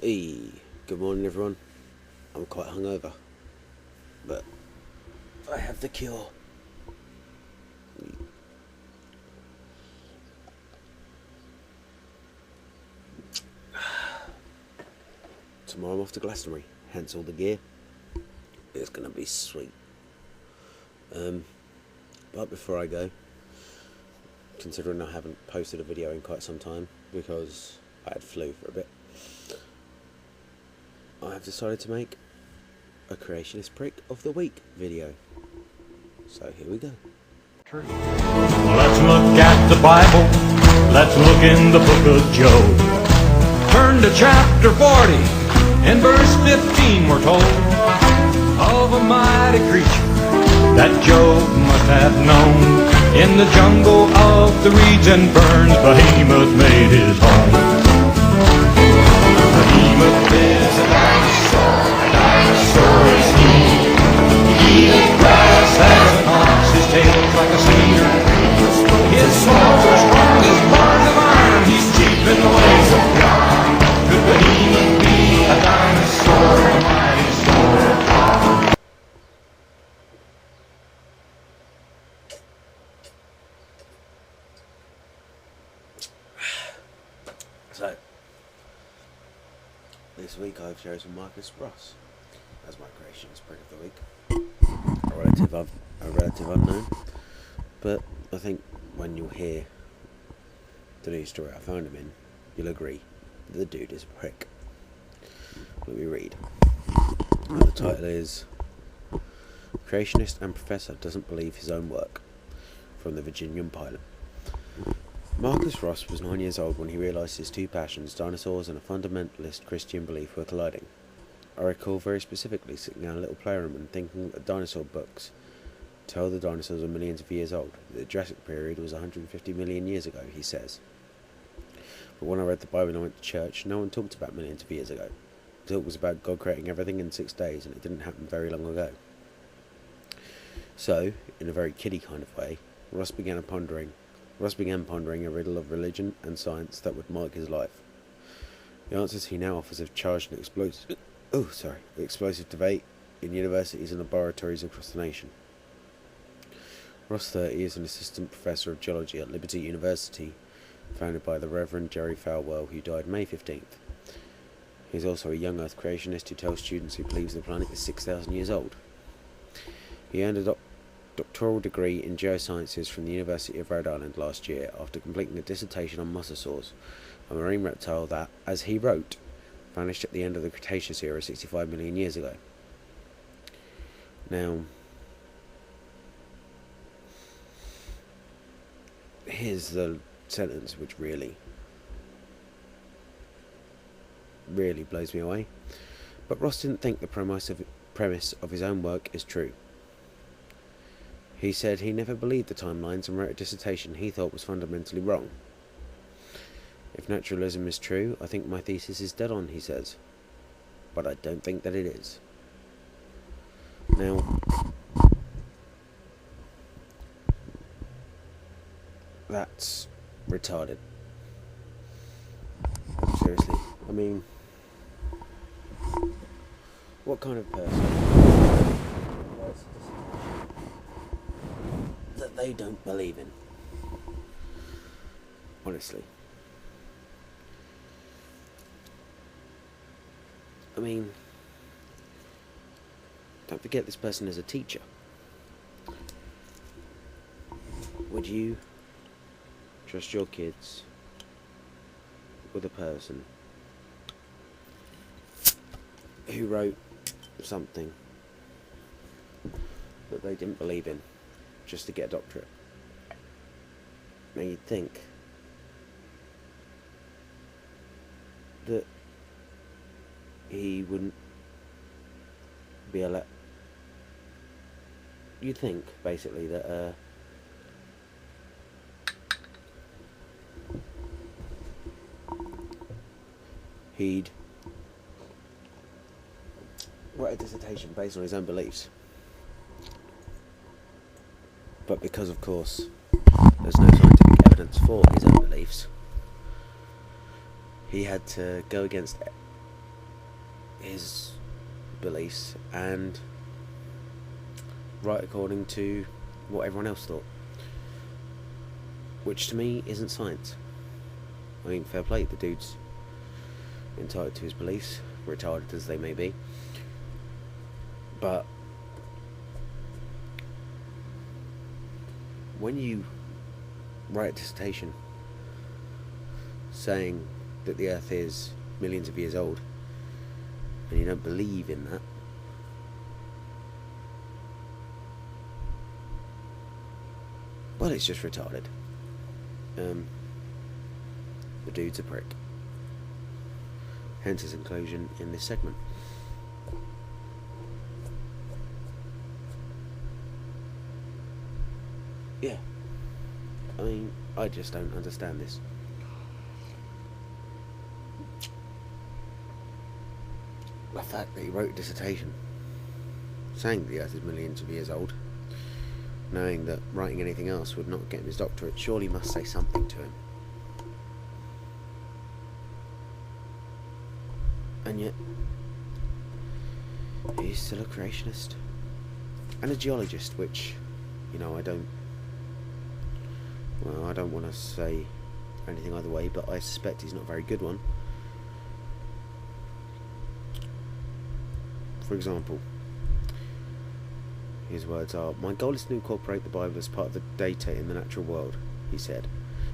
Hey, good morning everyone. I'm quite hungover, but I have the cure. Tomorrow I'm off to Glastonbury, hence all the gear. It's gonna be sweet. But before I go, considering I haven't posted a video in quite some time because I had flu for a bit, I have decided to make a Creationist Prick of the Week video. So here we go. True. Let's look at the Bible. Let's look in the book of Job. Turn to chapter 40. In verse 15 we're told of a mighty creature that Job must have known. In the jungle of the reeds and ferns, Behemoth made his home. Behemoth is a dinosaur. A dinosaur is he. He eats grass as an ox. His tail's like a cedar. His claws are strong as bars of iron. He's cheap in the ways of God. Could Behemoth be a dinosaur, a mighty sword? So, this week I've chosen Marcus Ross as my Creationist Prick of the Week. A relative unknown, but I think when you'll hear the news story I found him in, you'll agree that the dude is a prick. Let me read. The title is Creationist and Professor Doesn't Believe His Own Work, from the Virginian Pilot. Marcus Ross was 9 years old when he realised his two passions, dinosaurs and a fundamentalist Christian belief, were colliding. I recall very specifically sitting in a little playroom and thinking that dinosaur books tell the dinosaurs are millions of years old. The Jurassic period was 150 million years ago, he says. But when I read the Bible and I went to church, no one talked about millions of years ago. The talk was about God creating everything in 6 days, and it didn't happen very long ago. So, in a very kiddie kind of way, Ross began pondering a riddle of religion and science that would mark his life. The answers he now offers have charged an explosive debate in universities and laboratories across the nation. Ross 30 is an assistant professor of geology at Liberty University, founded by the Reverend Jerry Falwell, who died May 15th. He is also a young Earth creationist who tells students he believes the planet is 6,000 years old. He earned a doctoral degree in geosciences from the University of Rhode Island last year after completing a dissertation on mosasaurs, a marine reptile that, as he wrote, vanished at the end of the Cretaceous era 65 million years ago. Now, here's the sentence which really blows me away. But Ross didn't think the premise of his own work is true. He said he never believed the timelines and wrote a dissertation he thought was fundamentally wrong. If naturalism is true, I think my thesis is dead on, he says. But I don't think that it is. Now, that's retarded. Seriously. I mean, what kind of person that they don't believe in? Honestly. I mean, don't forget this person is a teacher. Would you trust your kids with a person who wrote something that they didn't believe in just to get a doctorate? Now you'd think that he wouldn't be allowed. You'd think, basically, that he'd write a dissertation based on his own beliefs. But because, of course, there's no scientific evidence for for his own beliefs, he had to go against his beliefs and write according to what everyone else thought, which to me isn't science. I mean, fair play, the dude's entitled to his beliefs, retarded as they may be, but when you write a dissertation saying that the Earth is millions of years old and you don't believe in that, well, it's just retarded. The dude's a prick. Hence his inclusion in this segment. Yeah. I mean, I just don't understand this. The fact that he wrote a dissertation saying the Earth is millions of years old, knowing that writing anything else would not get him his doctorate, surely must say something to him. And yet, he's still a creationist. And a geologist, which, you know, I don't want to say anything either way, but I suspect he's not a very good one. For example, his words are, "My goal is to incorporate the Bible as part of the data in the natural world," he said.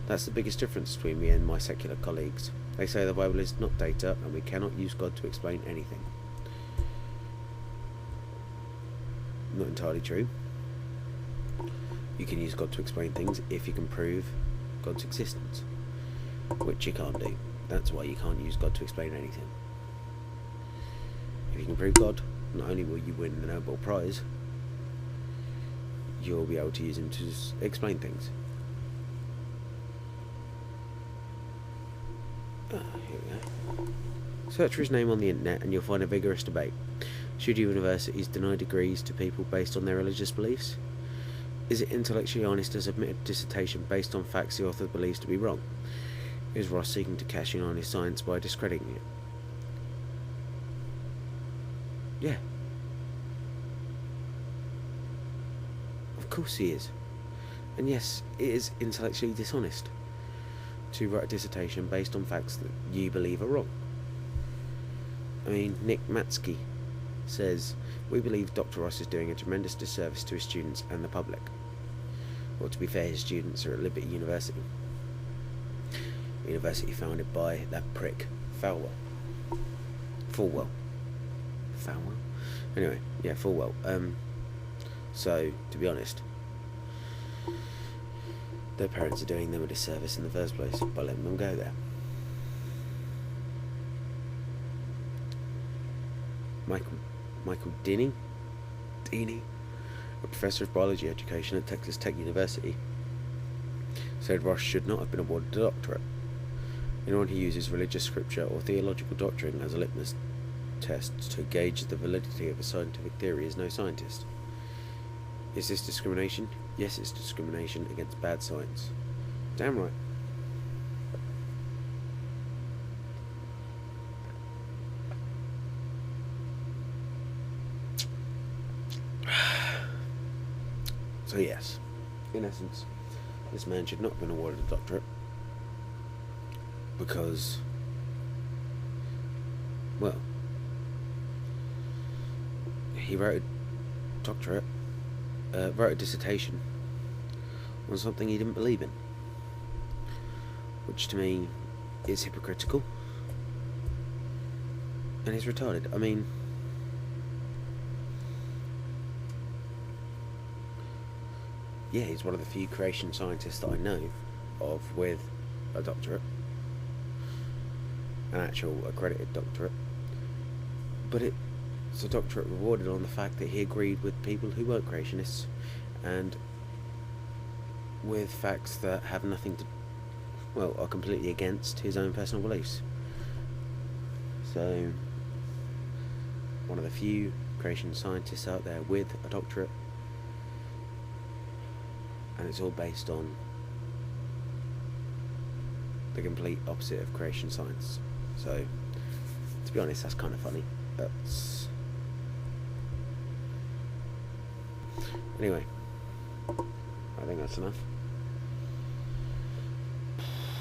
"That's the biggest difference between me and my secular colleagues. They say the Bible is not data and we cannot use God to explain anything." Not entirely true. You can use God to explain things if you can prove God's existence, which you can't do. That's why you can't use God to explain anything. If you can prove God, not only will you win the Nobel Prize, you'll be able to use him to explain things. Here we go. Search for his name on the internet and you'll find a vigorous debate. Should universities deny degrees to people based on their religious beliefs? Is it intellectually honest to submit a dissertation based on facts the author believes to be wrong? Is Ross seeking to cash in on his science by discrediting it? Yeah. Of course he is. And yes, it is intellectually dishonest to write a dissertation based on facts that you believe are wrong. I mean, Nick Matsky says, "We believe Dr. Ross is doing a tremendous disservice to his students and the public." Well, to be fair, his students are at Liberty University. University founded by that prick, Falwell. Anyway, yeah, Falwell. So, to be honest, their parents are doing them a disservice in the first place by letting them go there. Michael Deeney, a professor of biology education at Texas Tech University, said Ross should not have been awarded a doctorate. Anyone who uses religious scripture or theological doctrine as a litmus test to gauge the validity of a scientific theory is no scientist. Is this discrimination? Yes, it's discrimination against bad science. Damn right. So yes, in essence, this man should not have been awarded a doctorate because, well, he wrote a dissertation on something he didn't believe in, which to me is hypocritical and is retarded. I mean, yeah, he's one of the few creation scientists that I know of with a doctorate, an actual accredited doctorate, but it's a doctorate rewarded on the fact that he agreed with people who weren't creationists and with facts that have nothing to, well, are completely against his own personal beliefs. So, one of the few creation scientists out there with a doctorate, and it's all based on the complete opposite of creation science. So, to be honest, that's kind of funny. That's... Anyway, I think that's enough.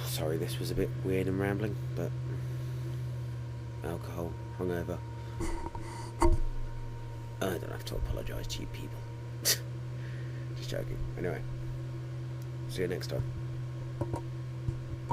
Sorry this was a bit weird and rambling, but alcohol, hungover. I don't have to apologise to you people. Just joking. Anyway, see you next time.